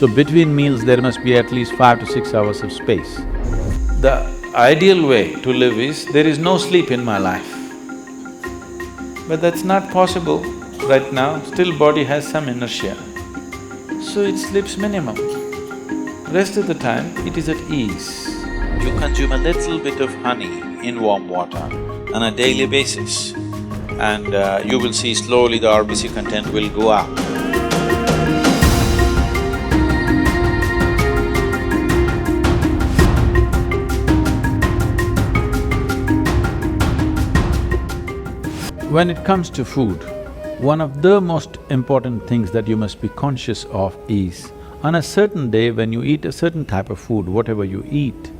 So between meals there must be at least 5 to 6 hours of space. The ideal way to live is, there is no sleep in my life. But that's not possible right now, still body has some inertia. So it sleeps minimum. Rest of the time, it is at ease. You consume a little bit of honey in warm water on a daily basis, and you will see slowly the RBC content will go up. When it comes to food, one of the most important things that you must be conscious of is, on a certain day when you eat a certain type of food, whatever you eat,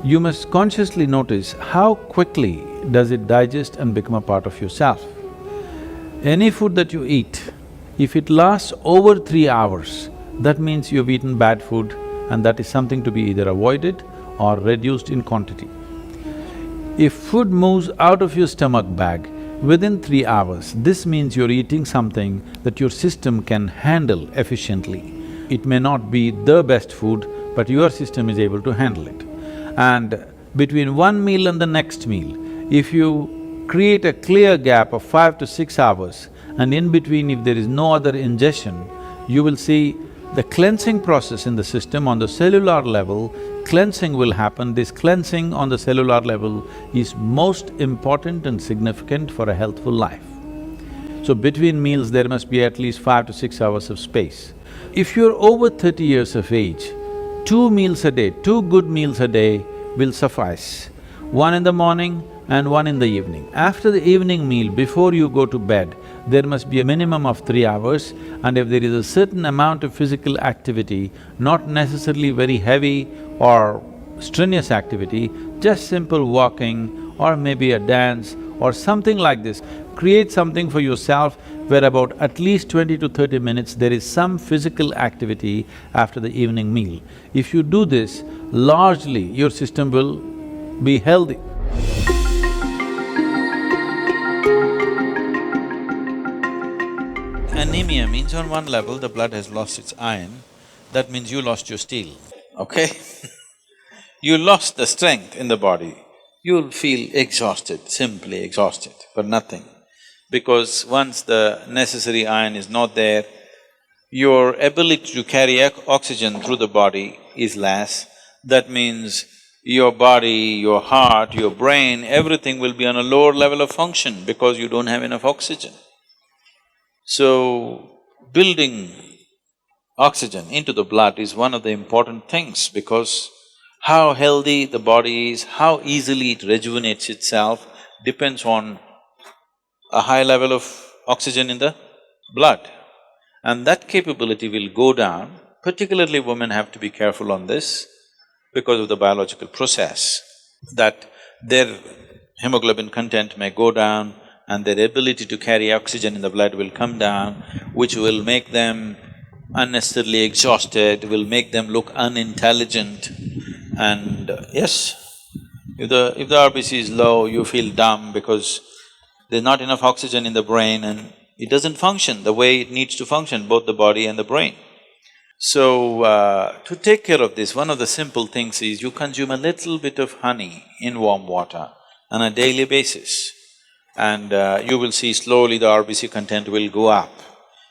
you must consciously notice how quickly does it digest and become a part of yourself. Any food that you eat, if it lasts over 3 hours, that means you've eaten bad food and that is something to be either avoided or reduced in quantity. If food moves out of your stomach bag within 3 hours, this means you're eating something that your system can handle efficiently. It may not be the best food, but your system is able to handle it. And between one meal and the next meal, if you create a clear gap of 5 to 6 hours, and in between if there is no other ingestion, you will see the cleansing process in the system on the cellular level, cleansing will happen. This cleansing on the cellular level is most important and significant for a healthful life. So between meals there must be at least 5 to 6 hours of space. If you're over 30 years of age, 2 meals a day, 2 good meals a day will suffice. One in the morning and one in the evening. After the evening meal, before you go to bed, there must be a minimum of 3 hours, and if there is a certain amount of physical activity, not necessarily very heavy or strenuous activity, just simple walking or maybe a dance or something like this, create something for yourself where about at least 20 to 30 minutes there is some physical activity after the evening meal. If you do this, largely your system will be healthy. Anemia means on one level the blood has lost its iron, that means you lost your steel, okay? You lost the strength in the body, you'll feel exhausted, simply exhausted for nothing. Because once the necessary iron is not there, your ability to carry oxygen through the body is less. That means your body, your heart, your brain, everything will be on a lower level of function because you don't have enough oxygen. So, building oxygen into the blood is one of the important things, because how healthy the body is, how easily it rejuvenates itself depends on a high level of oxygen in the blood. And that capability will go down, particularly women have to be careful on this because of the biological process, that their hemoglobin content may go down and their ability to carry oxygen in the blood will come down, which will make them unnecessarily exhausted, will make them look unintelligent. And yes, if the RBC is low, you feel dumb because there's not enough oxygen in the brain and it doesn't function the way it needs to function, both the body and the brain. So, to take care of this, one of the simple things is you consume a little bit of honey in warm water on a daily basis, and you will see slowly the RBC content will go up.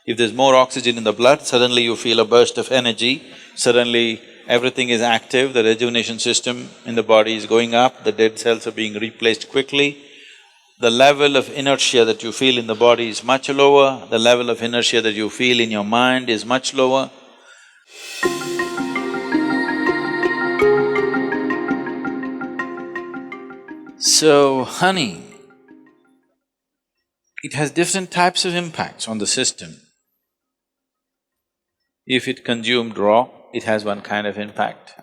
If there's more oxygen in the blood, suddenly you feel a burst of energy, suddenly everything is active, the rejuvenation system in the body is going up, the dead cells are being replaced quickly. The level of inertia that you feel in the body is much lower, the level of inertia that you feel in your mind is much lower. So, honey, it has different types of impacts on the system. If it consumed raw, it has one kind of impact.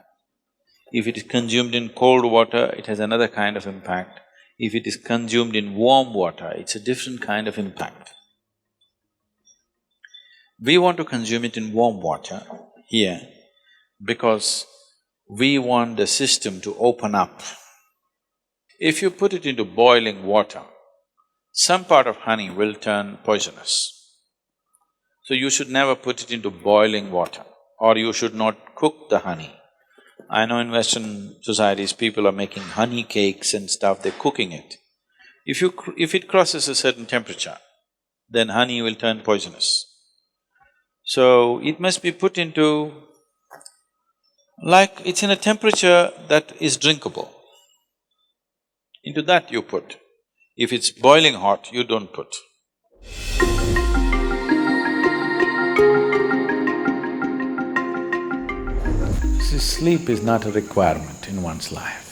If it is consumed in cold water, it has another kind of impact. If it is consumed in warm water, it's a different kind of impact. We want to consume it in warm water here because we want the system to open up. If you put it into boiling water, some part of honey will turn poisonous. So you should never put it into boiling water. or you should not cook the honey. I know in Western societies, people are making honey cakes and stuff, they're cooking it. If it crosses a certain temperature, then honey will turn poisonous. So, it must be put into… like it's in a temperature that is drinkable. Into that you put. If it's boiling hot, you don't put. See, sleep is not a requirement in one's life.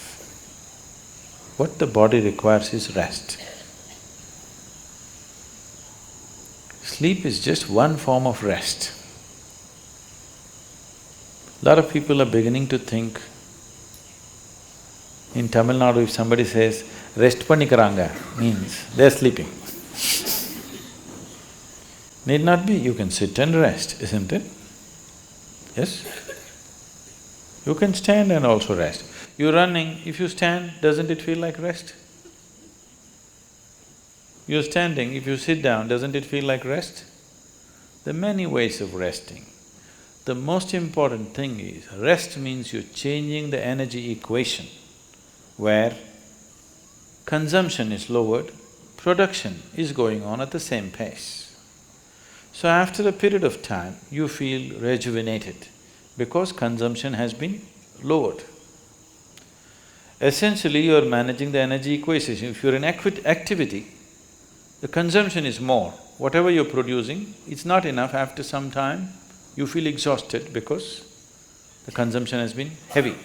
What the body requires is rest. Sleep is just one form of rest. A lot of people are beginning to think, in Tamil Nadu if somebody says, rest pannikaranga, means they're sleeping. Need not be, you can sit and rest, isn't it? Yes? You can stand and also rest. You're running, if you stand, doesn't it feel like rest? You're standing, if you sit down, doesn't it feel like rest? There are many ways of resting. The most important thing is, rest means you're changing the energy equation where consumption is lowered, production is going on at the same pace. So after a period of time, you feel rejuvenated because consumption has been lowered. Essentially, you're managing the energy equation. If you're in activity, the consumption is more. Whatever you're producing, it's not enough. After some time, you feel exhausted because the consumption has been heavy.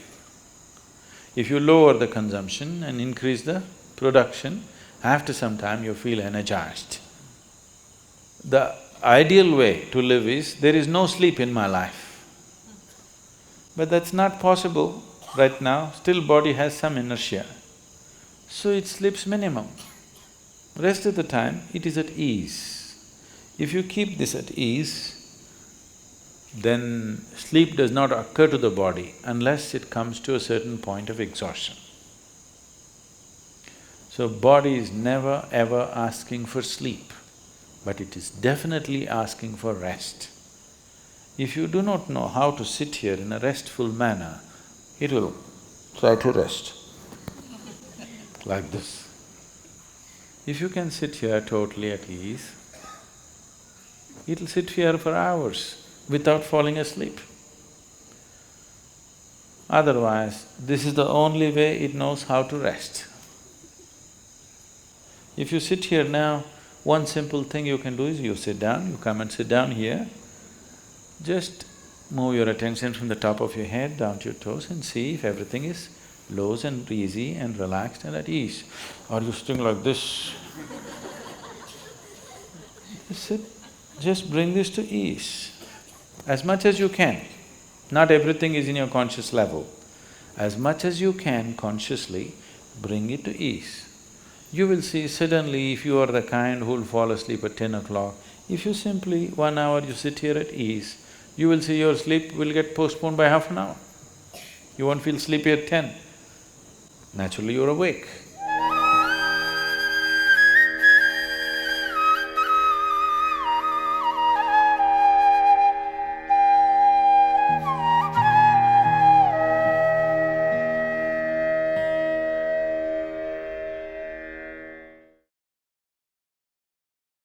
If you lower the consumption and increase the production, after some time you feel energized. The ideal way to live is, there is no sleep in my life. But that's not possible right now, still body has some inertia. So it sleeps minimum. Rest of the time, it is at ease. If you keep this at ease, then sleep does not occur to the body unless it comes to a certain point of exhaustion. So body is never ever asking for sleep, but it is definitely asking for rest. If you do not know how to sit here in a restful manner, it will try to rest, like this. If you can sit here totally at ease, it'll sit here for hours without falling asleep. Otherwise, this is the only way it knows how to rest. If you sit here now, one simple thing you can do is you sit down, you come and sit down here, just move your attention from the top of your head down to your toes and see if everything is loose and easy and relaxed and at ease. Are you sitting like this? Just sit, just bring this to ease as much as you can. Not everything is in your conscious level. As much as you can consciously, bring it to ease. You will see suddenly, if you are the kind who'll fall asleep at 10 o'clock, if you simply 1 hour you sit here at ease, you will see your sleep will get postponed by half an hour. You won't feel sleepy at 10. Naturally you're awake.